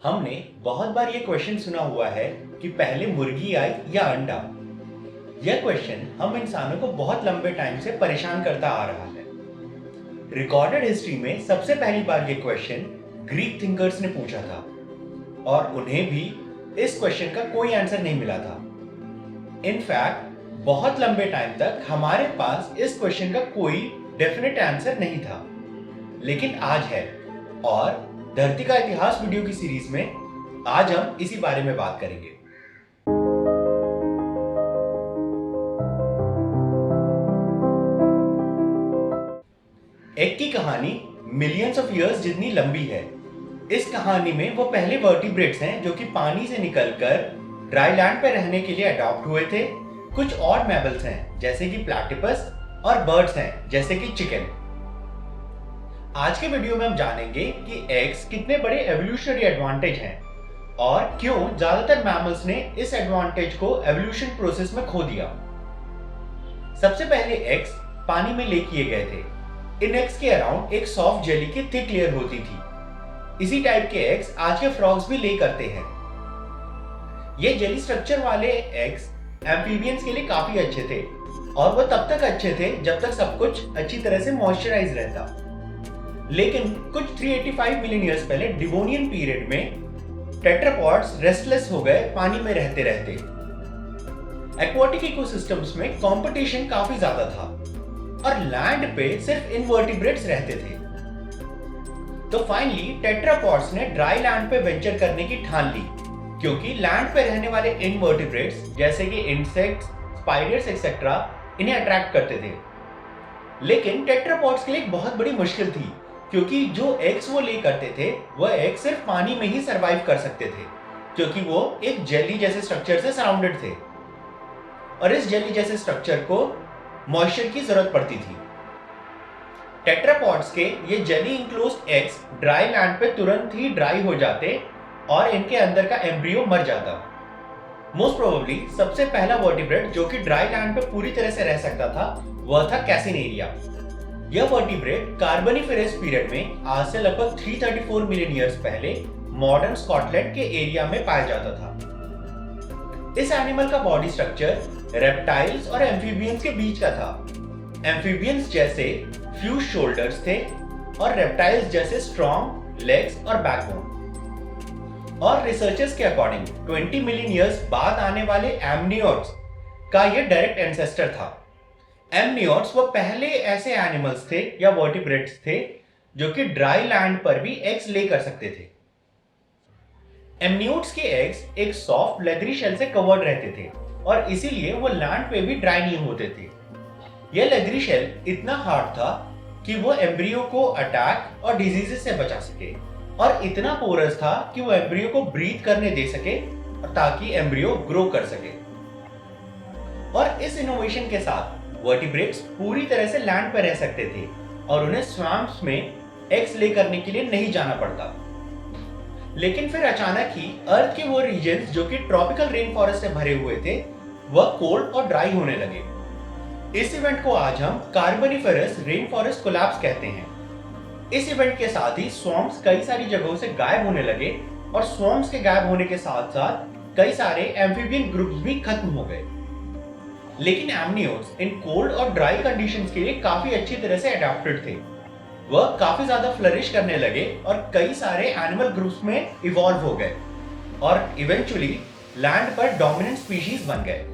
हमने बहुत बार ये क्वेश्चन सुना हुआ है कि पहले मुर्गी आई या अंडा। यह क्वेश्चन हम इंसानों को बहुत लंबे टाइम से परेशान करता आ रहा है। रिकॉर्डेड हिस्ट्री में सबसे पहली बार ये क्वेश्चन ग्रीक थिंकर्स ने पूछा था और उन्हें भी इस क्वेश्चन का कोई आंसर नहीं मिला था। इनफैक्ट बहुत लंबे टाइम तक हमारे पास इस क्वेश्चन का कोई डेफिनेट आंसर नहीं था, लेकिन आज है। और धरती का इतिहास वीडियो की सीरीज में आज हम इसी बारे में बात करेंगे। एग की कहानी मिलियंस ऑफ इयर्स जितनी लंबी है। इस कहानी में वो पहले वर्टिब्रेट्स हैं जो कि पानी से निकलकर ड्राई लैंड पर रहने के लिए अडॉप्ट हुए थे। कुछ और मैमल्स हैं जैसे कि प्लैटिपस और बर्ड्स हैं जैसे कि चिकन। आज के वीडियो में हम जानेंगे कि एग्स कितने बड़े एवोल्यूशनरी एडवांटेज हैं और क्यों ज्यादातर मैमल्स ने इस एडवांटेज को एवोल्यूशन प्रोसेस में खो दिया। सबसे पहले एग्स पानी में ले किए गए थे। इन एग्स के अराउंड एक सॉफ्ट जेली की थिक लेयर होती थी। इसी टाइप के एग्स आज के फ्रॉग्स भी ले करते हैं। ये जेली स्ट्रक्चर वाले एग्स एम्फीबियंस के लिए काफी अच्छे थे और वो तब तक अच्छे थे जब तक सब कुछ अच्छी तरह से मॉइस्चराइज रहता। लेकिन कुछ 385 मिलियन ईयर्स पहले डिवोनियन पीरियड में टेट्रापॉड्स रेस्टलेस हो गए पानी में रहते रहते। एक्वाटिक इकोसिस्टम्स में कंपटीशन काफी ज्यादा था और लैंड पे सिर्फ इनवर्टिब्रेट्स रहते थे। तो फाइनली टेट्रापॉड्स ने ड्राई लैंड पे वेंचर करने की ठान ली, क्योंकि लैंड पे रहने वाले इनवर्टिब्रेट्स जैसे कि इंसेक्ट्स, स्पाइडर्स एक्सेट्रा इन्हें अट्रैक्ट करते थे। लेकिन टेट्रापॉड्स के लिए एक बहुत बड़ी मुश्किल थी, क्योंकि जो एग्स वो ले करते थे वह एग सिर्फ पानी में ही सरवाइव कर सकते थे, क्योंकि वो एक जेली जैसे स्ट्रक्चर से सराउंडेड थे और इस जेली जैसे स्ट्रक्चर को मॉइस्चर की जरूरत पड़ती थी। टेट्रापॉड्स के ये jelly enclosed eggs dry land पे तुरंत ही ड्राई हो जाते और इनके अंदर का एम्ब्रियो मर जाता। मोस्ट प्रोबेबली सबसे पहला वर्टिब्रेट जो कि ड्राई लैंड पे पूरी तरह से रह सकता था वह था कैसिनेरिया। यह वर्टिब्रेट कार्बोनिफेरस पीरियड में आज से लगभग 334 मिलियन ईयर्स पहले मॉडर्न स्कॉटलैंड के एरिया में पाया जाता था। इस एनिमल का बॉडी स्ट्रक्चर रेप्टाइल्स और एम्फीबियंस के बीच का था। एम्फीबियंस जैसे फ्यूज शोल्डर्स थे और रेप्टाइल्स जैसे स्ट्रॉन्ग लेग्स और बैकबोन। और रिसर्चर्स के अकॉर्डिंग 20 मिलियन ईयर्स बाद आने वाले एमनियोट्स का यह डायरेक्ट एंसेस्टर था। एमनियोट्स वो पहले ऐसे एनिमल्स थे या वर्टिब्रेट्स थे जो कि ड्राई लैंड पर भी एग्स ले कर सकते थे। एमनियोट्स के एग्स एक सॉफ्ट लेदरी शेल से कवर्ड रहते थे और इसीलिए वो लैंड पे भी ड्राई नहीं होते थे। यह लेदरी शेल इतना हार्ड था कि वो एम्ब्रियो को अटैक और डिजीजेस से बचा सके और इतना पोरस था कि वो एम्ब्रियो को ब्रीथ करने दे सके और ताकि एम्ब्रियो ग्रो कर सके। और इस इनोवेशन के साथ वर्टिब्रेट्स पूरी तरह से लैंड पर रह सकते थे और उन्हें स्वैम्प्स में एग्स ले करने के लिए नहीं जाना पड़ता। लेकिन फिर अचानक ही अर्थ के वो रीजन्स जो कि ट्रॉपिकल रेन फॉरेस्ट से भरे हुए थे वह कोल्ड और ड्राई होने लगे। इस इवेंट को आज हम कार्बोनिफेरस रेन फॉरेस्ट कोलैप्स कहते हैं। इस इवेंट के साथ ही स्वैम्प्स कई सारी जगहों से गायब होने लगे और स्वैम्प्स के गायब होने के साथ साथ कई सारे एम्फीबियन ग्रुप्स भी खत्म हो गए। लेकिन एमनियोट्स इन कोल्ड और ड्राई कंडीशंस के लिए काफी अच्छी तरह से अडैप्टेड थे। वह काफी ज्यादा फ्लरिश करने लगे और कई सारे एनिमल ग्रुप्स में इवॉल्व हो गए और इवेंचुअली लैंड पर डोमिनेंट स्पीशीज बन गए।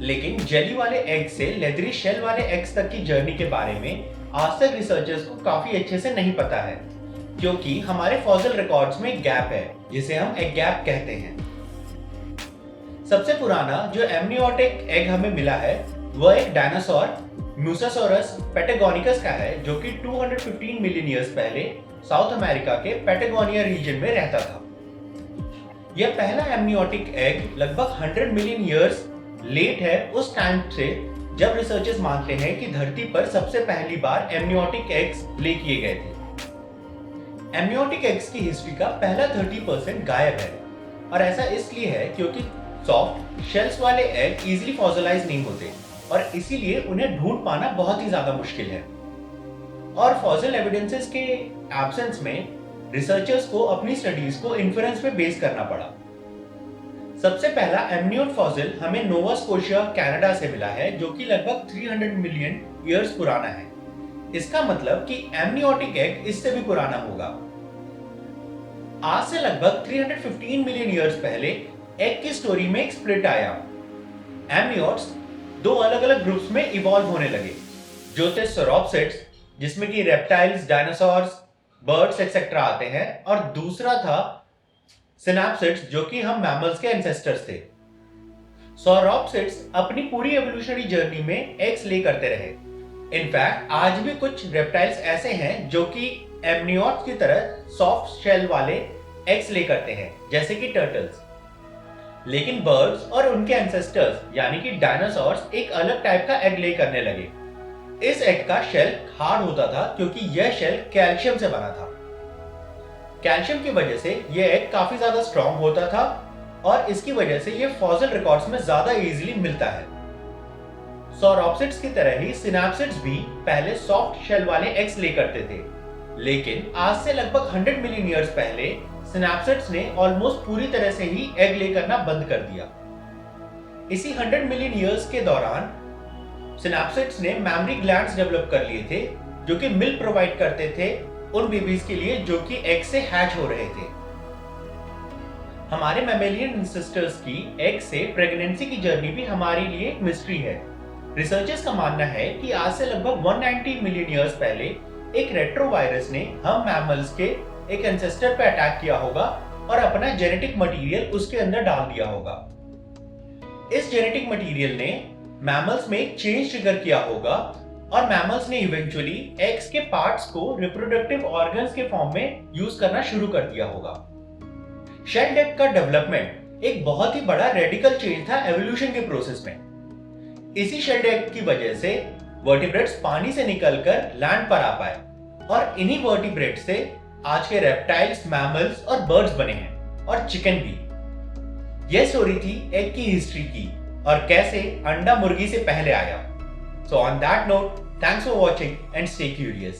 लेकिन जेली वाले एग से लेदरी शेल वाले एग्स तक की जर्नी के बारे में आज तक रिसर्चर्स को काफी अच्छे से नहीं पता है, क्योंकि हमारे फॉसिल रिकॉर्ड्स में गैप है जिसे हम एग गैप कहते हैं। सबसे पुराना जो एमनियोटिक एग हमें मिला है वह एक डायनासोर म्यूसासोरस पैटागोनिकस का है जो कि 215 मिलियन ईयर्स पहले साउथ अमेरिका के पैटागोनिया रीजन में रहता था। यह पहला एमनियोटिक एग लगभग 100 मिलियन ईयर्स लेट है उस टाइम से जब रिसर्चर्स मानते हैं कि धरती पर सबसे पहली बार एमनियोटिक एग्स ले किए गए थे। एमनियोटिक एग्स की हिस्ट्री का पहला 30% गायब है और ऐसा इसलिए है क्योंकि सॉफ्ट शेल्स वाले एग इजीली फॉसिलाइज नहीं होते और इसीलिए उन्हें ढूंढ पाना बहुत ही ज्यादा मुश्किल है। और फॉसिल एविडेंसेस के एब्सेंस में रिसर्चर्स को अपनी स्टडीज को इन्फ्रेंस पे बेस करना पड़ा। सबसे पहला एमनियोट फॉसिल हमें नोवा स्कोशिया कनाडा से मिला है, जो कि लगभग 300 मिलियन ईयर्स पुराना है। इसका मतलब कि एमनियोटिक एग इससे भी पुराना होगा। आज से लगभग 315 मिलियन ईयर्स पहले एग की स्टोरी में एक स्प्लिट आया। एमनियोट्स दो अलग अलग ग्रुप्स में इवॉल्व होने लगे, जो थे सोरोप्सिड्स, जिसमें कि रेप्टाइल्स, डायनासोर्स, बर्ड्स एक्सेट्रा आते हैं, और दूसरा था सिनैप्सिड्स, जो कि हम मैमल्स के एंसेस्टर्स थे। सोरोप्सिड्स अपनी पूरी एवोल्यूशनरी जर्नी में एग्स ले करते रहे। इनफैक्ट आज भी कुछ रेप्टाइल्स ऐसे हैं जो कि एमनियोट्स की तरह सॉफ्ट शेल वाले एग्स ले करते हैं, जैसे कि टर्टल्स। लेकिन बर्ड्स और उनके एंसेस्टर्स यानी कि डायनासोर्स एक अलग टाइप का एग ले करने लगे। इस एग का शेल हार्ड होता था क्योंकि यह शेल कैल्शियम से बना था। कैल्शियम की वजह से यह एग काफी ज्यादा स्ट्रॉन्ग होता था और इसकी वजह से यह फॉसिल रिकॉर्ड्स में ज्यादा इजीली मिलता है। सोरोप्सिड्स की तरह ही सिनैप्सिड्स भी पहले सॉफ्ट शेल वाले एग्स ले करते थे, लेकिन आज से लगभग 100 मिलियन ईयर्स पहले सिनैप्सिड्स ने ऑलमोस्ट पूरी तरह से ही एग ले करना बंद कर दिया। इसी 100 मिलियन ईयर्स के दौरान सिनैप्सिड्स ने मैमरी ग्लैंड्स डेवलप कर लिए थे, जो कि मिल्क प्रोवाइड करते थे उन बेबीज के लिए जो कि एग से हैच हो रहे थे। हमारे मैमेलियन एंसेस्टर्स की एग से प्रेगनेंसी की जर्नी भी हमारे लिए एक मिस्ट्री है। रिसर्चर्स का मानना है कि आज से लगभग 190 मिलियन ईयर्स पहले एक रेट्रोवायरस ने हम मैमल्स के एक एंसेस्टर पे अटैक किया होगा और अपना जेनेटिक मटेरियल उसके अंदर डाल दिया होगा। इस जेनेटिक मटेरियल ने मैमल्स में एक चेंज ट्रिगर किया होगा और मैमल्स ने इवेंचुअली एग्स के पार्ट्स को रिप्रोडक्टिव ऑर्गन्स के फॉर्म में यूज करना शुरू कर दिया होगा। शेल्ड एग का डेवलपमेंट एक बहुत ही बड़ा रेडिकल चेंज था एवोल्यूशन के प्रोसेस में। इसी शेल्ड एग की वजह से वर्टिब्रेट्स पानी से निकलकर लैंड पर आ पाए और इन्हीं वर्टिब्रेट्स से आज के रेप्टाइल्स, मैमल्स और बर्ड्स बने हैं, और चिकन भी। यह स्टोरी थी एग की हिस्ट्री की और कैसे अंडा मुर्गी से पहले आया। So on that note, thanks for watching and stay curious.